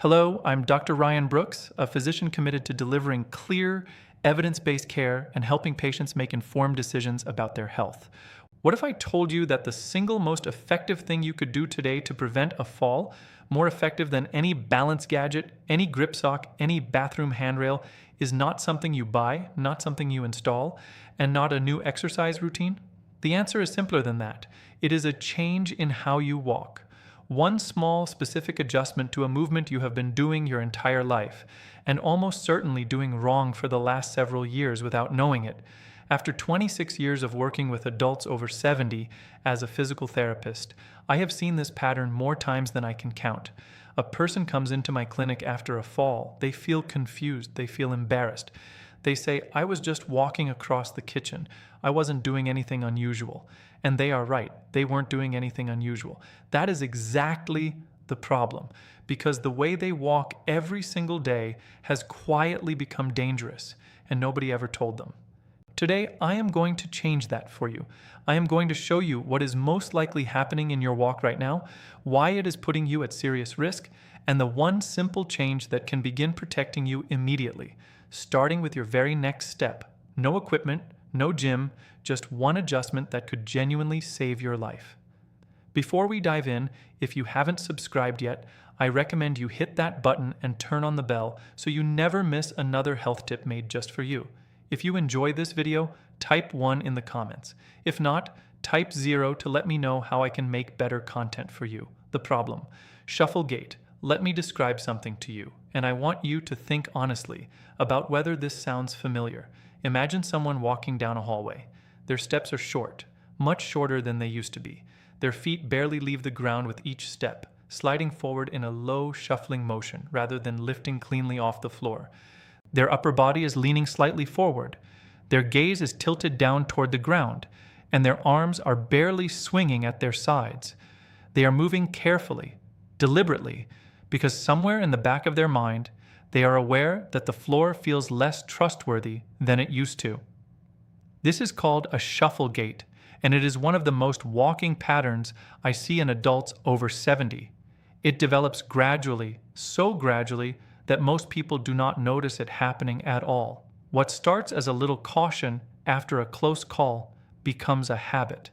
Hello, I'm Dr. Ryan Brooks, a physician committed to delivering clear, evidence-based care and helping patients make informed decisions about their health. What if I told you that the single most effective thing you could do today to prevent a fall, more effective than any balance gadget, any grip sock, any bathroom handrail, is not something you buy, not something you install, and not a new exercise routine? The answer is simpler than that. It is a change in how you walk. One small, specific adjustment to a movement you have been doing your entire life, and almost certainly doing wrong for the last several years without knowing it. After 26 years of working with adults over 70 as a physical therapist, I have seen this pattern more times than I can count. A person comes into my clinic after a fall. They feel confused. They feel embarrassed. They say, "I was just walking across the kitchen. I wasn't doing anything unusual." And they are right. They weren't doing anything unusual. That is exactly the problem, because the way they walk every single day has quietly become dangerous, and nobody ever told them. Today, I am going to change that for you. I am going to show you what is most likely happening in your walk right now, why it is putting you at serious risk, and the one simple change that can begin protecting you immediately, starting with your very next step. No equipment, no gym, just one adjustment that could genuinely save your life. Before we dive in, if you haven't subscribed yet, I recommend you hit that button and turn on the bell so you never miss another health tip made just for you. If you enjoy this video, type 1 in the comments. If not, type 0 to let me know how I can make better content for you. The problem: shuffle gait. Let me describe something to you, and I want you to think honestly about whether this sounds familiar. Imagine someone walking down a hallway. Their steps are short, much shorter than they used to be. Their feet barely leave the ground with each step, sliding forward in a low, shuffling motion rather than lifting cleanly off the floor. Their upper body is leaning slightly forward. Their gaze is tilted down toward the ground, and their arms are barely swinging at their sides. They are moving carefully, deliberately, because somewhere in the back of their mind, they are aware that the floor feels less trustworthy than it used to. This is called a shuffle gait, and it is one of the most walking patterns I see in adults over 70. It develops gradually, so gradually that most people do not notice it happening at all. What starts as a little caution after a close call becomes a habit.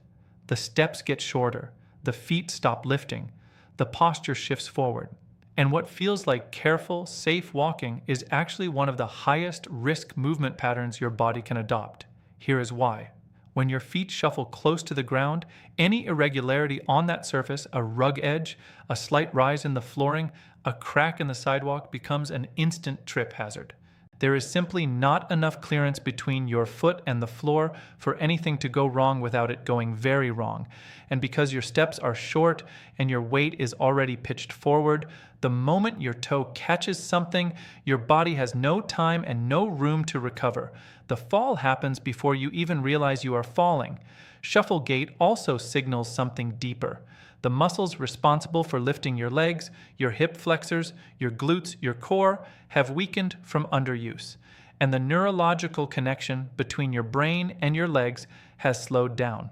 The steps get shorter, the feet stop lifting, the posture shifts forward. And what feels like careful, safe walking is actually one of the highest risk movement patterns your body can adopt. Here is why. When your feet shuffle close to the ground, any irregularity on that surface, a rug edge, a slight rise in the flooring, a crack in the sidewalk, becomes an instant trip hazard. There is simply not enough clearance between your foot and the floor for anything to go wrong without it going very wrong. And because your steps are short and your weight is already pitched forward, the moment your toe catches something, your body has no time and no room to recover. The fall happens before you even realize you are falling. Shuffle gait also signals something deeper. The muscles responsible for lifting your legs, your hip flexors, your glutes, your core have weakened from underuse, and the neurological connection between your brain and your legs has slowed down.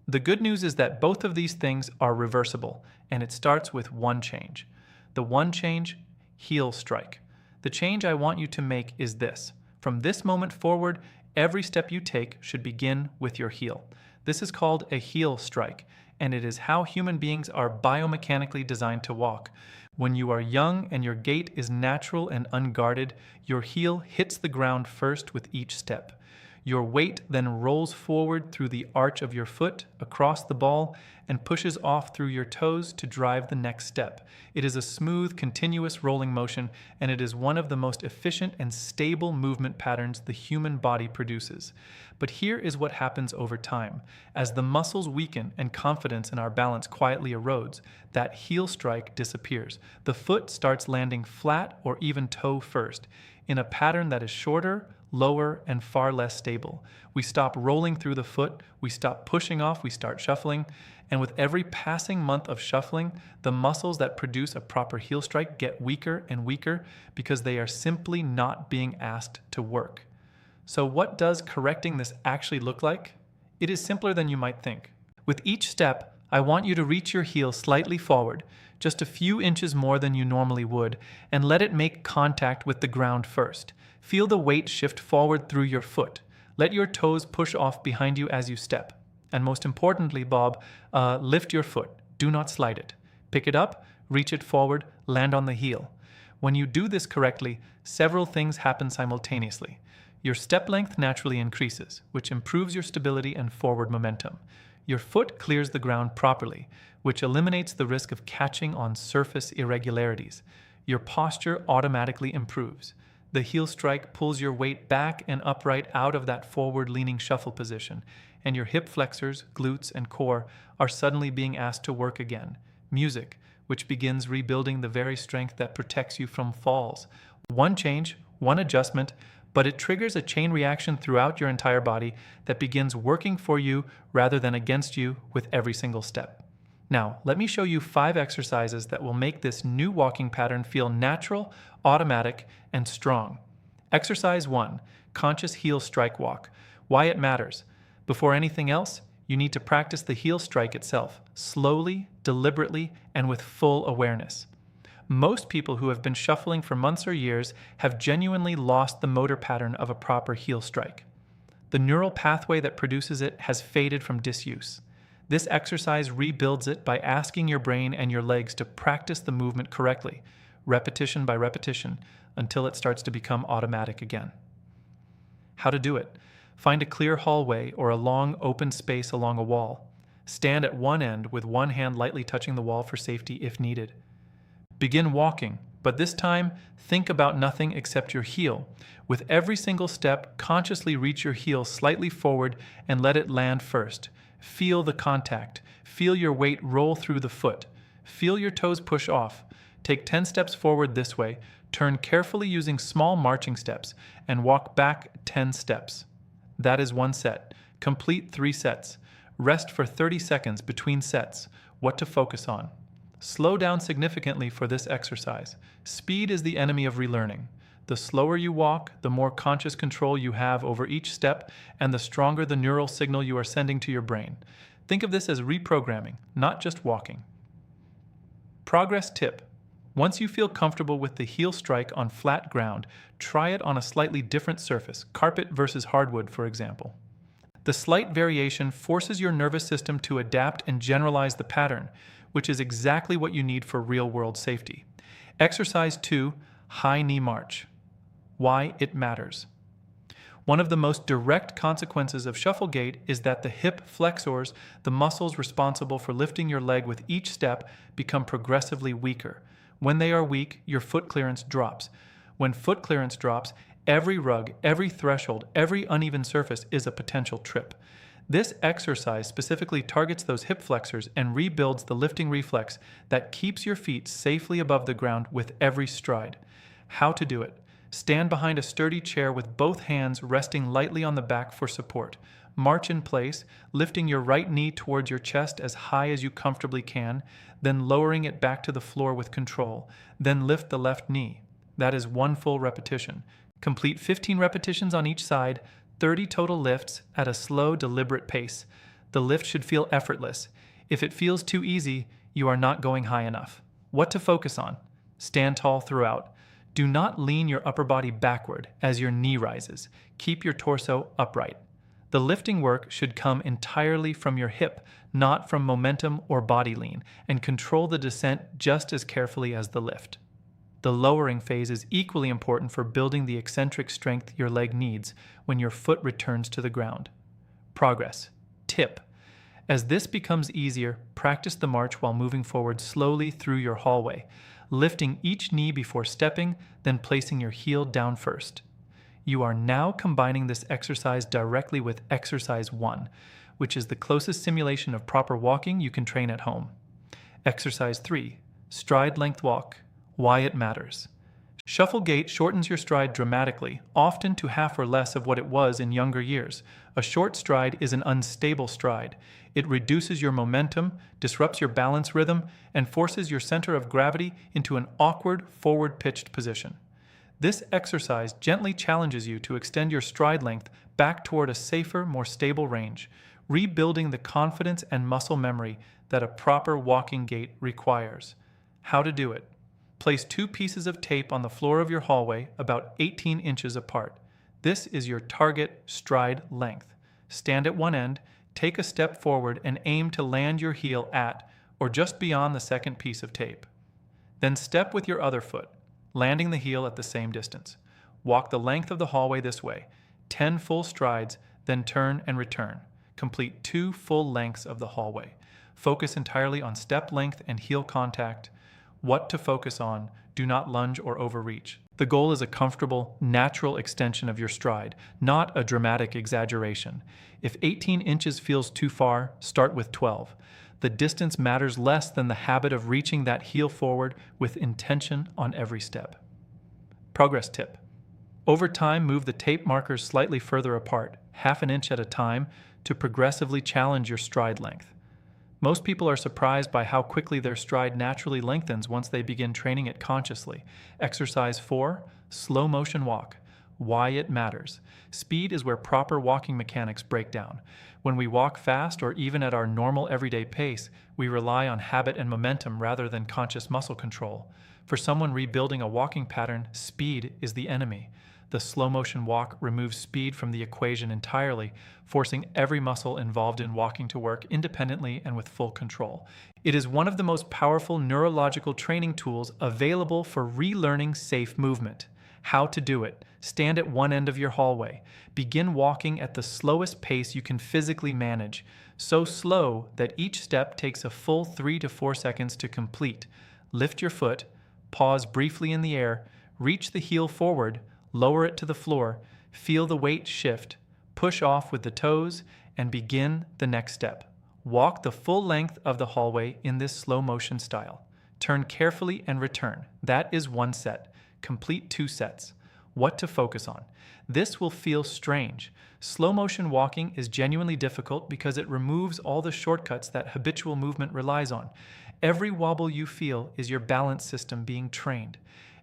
The good news is that both of these things are reversible, and it starts with one change. The one change: heel strike. The change I want you to make is this. From this moment forward, every step you take should begin with your heel. This is called a heel strike, and it is how human beings are biomechanically designed to walk. When you are young and your gait is natural and unguarded, your heel hits the ground first with each step. Your weight then rolls forward through the arch of your foot, across the ball, and pushes off through your toes to drive the next step. It is a smooth, continuous rolling motion, and it is one of the most efficient and stable movement patterns the human body produces. But here is what happens over time. As the muscles weaken and confidence in our balance quietly erodes, that heel strike disappears. The foot starts landing flat or even toe first, in a pattern that is shorter, lower, and far less stable. We stop rolling through the foot, we stop pushing off, we start shuffling, and with every passing month of shuffling, the muscles that produce a proper heel strike get weaker and weaker because they are simply not being asked to work. So what does correcting this actually look like? It is simpler than you might think. With each step, I want you to reach your heel slightly forward, just a few inches more than you normally would, and let it make contact with the ground first. Feel the weight shift forward through your foot. Let your toes push off behind you as you step. And most importantly, Bob, lift your foot. Do not slide it. Pick it up, reach it forward, land on the heel. When you do this correctly, several things happen simultaneously. Your step length naturally increases, which improves your stability and forward momentum. Your foot clears the ground properly, which eliminates the risk of catching on surface irregularities. Your posture automatically improves. The heel strike pulls your weight back and upright out of that forward-leaning shuffle position, and your hip flexors, glutes, and core are suddenly being asked to work again. Music, which begins rebuilding the very strength that protects you from falls. One change, one adjustment, but it triggers a chain reaction throughout your entire body that begins working for you rather than against you with every single step. Now, let me show you 5 exercises that will make this new walking pattern feel natural, automatic, and strong. Exercise 1, conscious heel strike walk. Why it matters. Before anything else, you need to practice the heel strike itself, slowly, deliberately, and with full awareness. Most people who have been shuffling for months or years have genuinely lost the motor pattern of a proper heel strike. The neural pathway that produces it has faded from disuse. This exercise rebuilds it by asking your brain and your legs to practice the movement correctly, repetition by repetition, until it starts to become automatic again. How to do it? Find a clear hallway or a long open space along a wall. Stand at one end with one hand lightly touching the wall for safety if needed. Begin walking, but this time think about nothing except your heel. With every single step, consciously reach your heel slightly forward and let it land first. Feel the contact. Feel your weight roll through the foot. Feel your toes push off. Take 10 steps forward this way, turn carefully using small marching steps, and walk back 10 steps. That is one set. Complete 3 sets. Rest for 30 seconds between sets. What to focus on. Slow down significantly for this exercise. Speed is the enemy of relearning. The slower you walk, the more conscious control you have over each step, and the stronger the neural signal you are sending to your brain. Think of this as reprogramming, not just walking. Progress tip. Once you feel comfortable with the heel strike on flat ground, try it on a slightly different surface, carpet versus hardwood, for example. The slight variation forces your nervous system to adapt and generalize the pattern, which is exactly what you need for real-world safety. Exercise 2, high knee march. Why it matters. One of the most direct consequences of shuffle gait is that the hip flexors, the muscles responsible for lifting your leg with each step, become progressively weaker. When they are weak, your foot clearance drops. When foot clearance drops, every rug, every threshold, every uneven surface is a potential trip. This exercise specifically targets those hip flexors and rebuilds the lifting reflex that keeps your feet safely above the ground with every stride. How to do it? Stand behind a sturdy chair with both hands resting lightly on the back for support. March in place, lifting your right knee towards your chest as high as you comfortably can, then lowering it back to the floor with control. Then lift the left knee. That is 1 full repetition. Complete 15 repetitions on each side, 30 total lifts at a slow, deliberate pace. The lift should feel effortless. If it feels too easy, you are not going high enough. What to focus on? Stand tall throughout. Do not lean your upper body backward as your knee rises. Keep your torso upright. The lifting work should come entirely from your hip, not from momentum or body lean, and control the descent just as carefully as the lift. The lowering phase is equally important for building the eccentric strength your leg needs when your foot returns to the ground. Progress. Tip. As this becomes easier, practice the march while moving forward slowly through your hallway, lifting each knee before stepping, then placing your heel down first. You are now combining this exercise directly with exercise 1, which is the closest simulation of proper walking you can train at home. Exercise 3, stride length walk. Why it matters. Shuffle gait shortens your stride dramatically, often to half or less of what it was in younger years. A short stride is an unstable stride. It reduces your momentum, disrupts your balance rhythm, and forces your center of gravity into an awkward, forward-pitched position. This exercise gently challenges you to extend your stride length back toward a safer, more stable range, rebuilding the confidence and muscle memory that a proper walking gait requires. How to do it. Place 2 pieces of tape on the floor of your hallway about 18 inches apart. This is your target stride length. Stand at one end, take a step forward, and aim to land your heel at or just beyond the second piece of tape. Then step with your other foot, landing the heel at the same distance. Walk the length of the hallway this way, 10 full strides, then turn and return. Complete 2 full lengths of the hallway. Focus entirely on step length and heel contact. What to focus on, do not lunge or overreach. The goal is a comfortable, natural extension of your stride, not a dramatic exaggeration. If 18 inches feels too far, start with 12. The distance matters less than the habit of reaching that heel forward with intention on every step. Progress tip. Over time, move the tape markers slightly further apart, half an inch at a time, to progressively challenge your stride length. Most people are surprised by how quickly their stride naturally lengthens once they begin training it consciously. Exercise 4, slow motion walk. Why it matters. Speed is where proper walking mechanics break down. When we walk fast or even at our normal everyday pace, we rely on habit and momentum rather than conscious muscle control. For someone rebuilding a walking pattern, speed is the enemy. The slow motion walk removes speed from the equation entirely, forcing every muscle involved in walking to work independently and with full control. It is one of the most powerful neurological training tools available for relearning safe movement. How to do it. Stand at one end of your hallway. Begin walking at the slowest pace you can physically manage, so slow that each step takes a full 3 to 4 seconds to complete. Lift your foot, pause briefly in the air, reach the heel forward, lower it to the floor, feel the weight shift, push off with the toes, and begin the next step. Walk the full length of the hallway in this slow motion style. Turn carefully and return. That is 1 set. Complete 2 sets. What to focus on. This will feel strange. Slow motion walking is genuinely difficult because it removes all the shortcuts that habitual movement relies on. Every wobble you feel is your balance system being trained.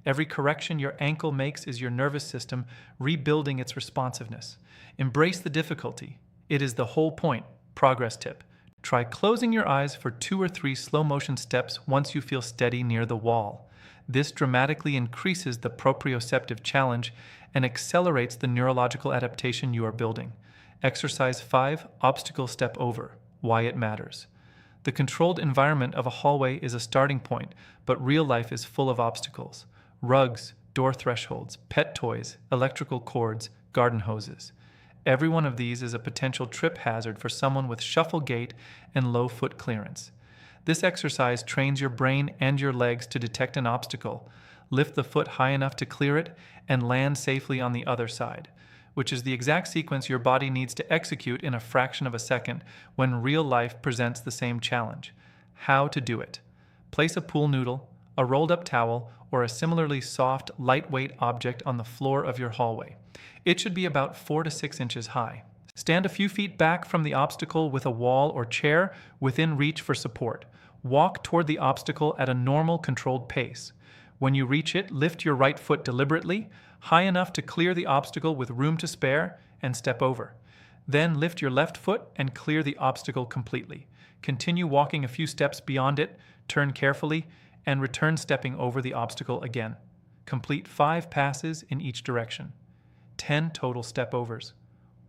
Every correction your ankle makes is your nervous system rebuilding its responsiveness. Embrace the difficulty. It is the whole point. Progress tip. Try closing your eyes for 2 or 3 slow motion steps once you feel steady near the wall. This dramatically increases the proprioceptive challenge and accelerates the neurological adaptation you are building. Exercise 5, obstacle step over. Why it matters. The controlled environment of a hallway is a starting point, but real life is full of obstacles. Rugs, door thresholds, pet toys, electrical cords, garden hoses. Every one of these is a potential trip hazard for someone with shuffle gait and low foot clearance. This exercise trains your brain and your legs to detect an obstacle, lift the foot high enough to clear it, and land safely on the other side, which is the exact sequence your body needs to execute in a fraction of a second when real life presents the same challenge. How to do it. Place a pool noodle, a rolled up towel, or a similarly soft, lightweight object on the floor of your hallway. It should be about 4 to 6 inches high. Stand a few feet back from the obstacle with a wall or chair within reach for support. Walk toward the obstacle at a normal, controlled pace. When you reach it, lift your right foot deliberately, high enough to clear the obstacle with room to spare, and step over. Then lift your left foot and clear the obstacle completely. Continue walking a few steps beyond it, turn carefully, and return stepping over the obstacle again. Complete 5 passes in each direction. 10 total step overs.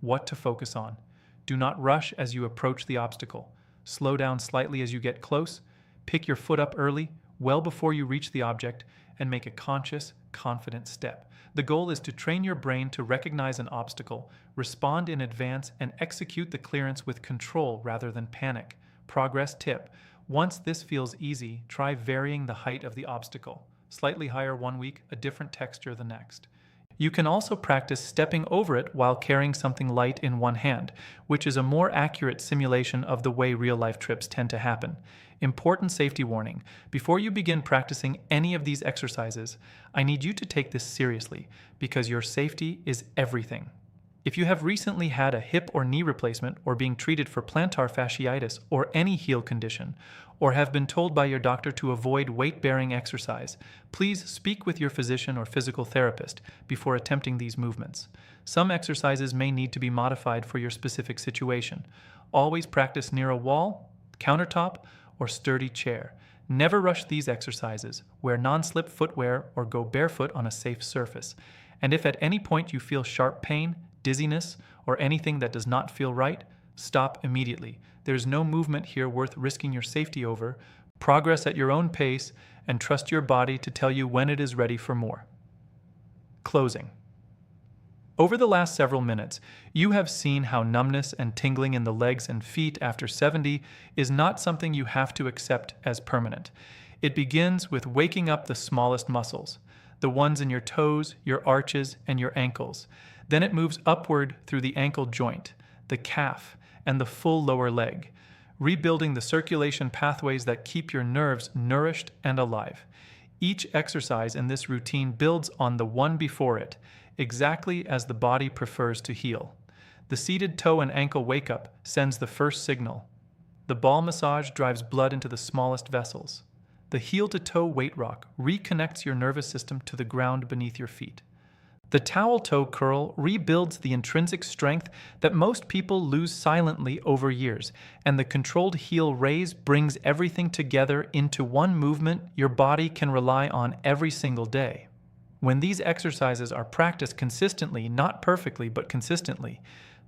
What to focus on. Do not rush as you approach the obstacle. Slow down slightly as you get close. Pick your foot up early, well before you reach the object, and make a conscious, confident step. The goal is to train your brain to recognize an obstacle, respond in advance, and execute the clearance with control rather than panic. Progress tip. Once this feels easy, try varying the height of the obstacle. Slightly higher one week, a different texture the next. You can also practice stepping over it while carrying something light in one hand, which is a more accurate simulation of the way real-life trips tend to happen. Important safety warning. Before you begin practicing any of these exercises, I need you to take this seriously because your safety is everything. If you have recently had a hip or knee replacement or being treated for plantar fasciitis or any heel condition, or have been told by your doctor to avoid weight-bearing exercise, please speak with your physician or physical therapist before attempting these movements. Some exercises may need to be modified for your specific situation. Always practice near a wall, countertop, or sturdy chair. Never rush these exercises. Wear non-slip footwear or go barefoot on a safe surface. And if at any point you feel sharp pain, dizziness, or anything that does not feel right, stop immediately. There's no movement here worth risking your safety over. Progress at your own pace and trust your body to tell you when it is ready for more. Closing. Over the last several minutes, you have seen how numbness and tingling in the legs and feet after 70 is not something you have to accept as permanent. It begins with waking up the smallest muscles, the ones in your toes, your arches, and your ankles. Then it moves upward through the ankle joint, the calf, and the full lower leg, rebuilding the circulation pathways that keep your nerves nourished and alive. Each exercise in this routine builds on the one before it, exactly as the body prefers to heal. The seated toe and ankle wake-up sends the first signal. The ball massage drives blood into the smallest vessels. The heel-to-toe weight rock reconnects your nervous system to the ground beneath your feet. The towel toe curl rebuilds the intrinsic strength that most people lose silently over years, and the controlled heel raise brings everything together into one movement your body can rely on every single day. When these exercises are practiced consistently, not perfectly, but consistently,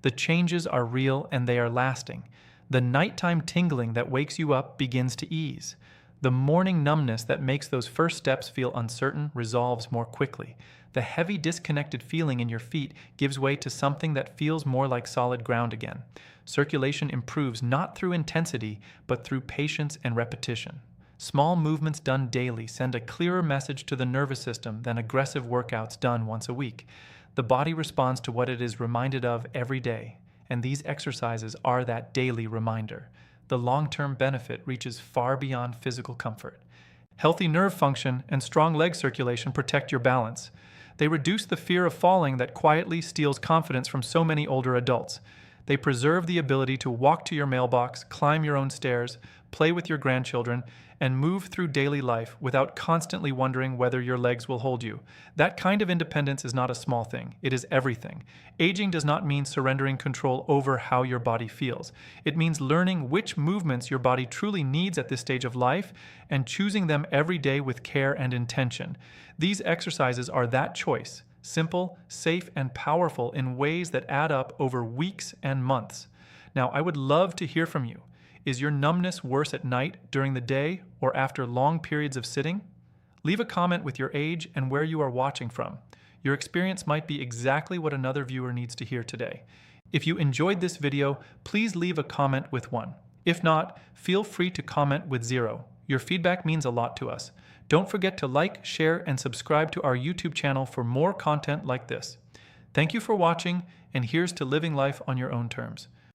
the changes are real and they are lasting. The nighttime tingling that wakes you up begins to ease. The morning numbness that makes those first steps feel uncertain resolves more quickly. The heavy disconnected feeling in your feet gives way to something that feels more like solid ground again. Circulation improves not through intensity, but through patience and repetition. Small movements done daily send a clearer message to the nervous system than aggressive workouts done once a week. The body responds to what it is reminded of every day, and these exercises are that daily reminder. The long-term benefit reaches far beyond physical comfort. Healthy nerve function and strong leg circulation protect your balance. They reduce the fear of falling that quietly steals confidence from so many older adults. They preserve the ability to walk to your mailbox, climb your own stairs, play with your grandchildren, and move through daily life without constantly wondering whether your legs will hold you. That kind of independence is not a small thing. It is everything. Aging does not mean surrendering control over how your body feels. It means learning which movements your body truly needs at this stage of life and choosing them every day with care and intention. These exercises are that choice. Simple, safe, and powerful in ways that add up over weeks and months. Now, I would love to hear from you. Is your numbness worse at night, during the day, or after long periods of sitting? Leave a comment with your age and where you are watching from. Your experience might be exactly what another viewer needs to hear today. If you enjoyed this video, please leave a comment with 1. If not, feel free to comment with 0. Your feedback means a lot to us. Don't forget to like, share, and subscribe to our YouTube channel for more content like this. Thank you for watching, and here's to living life on your own terms.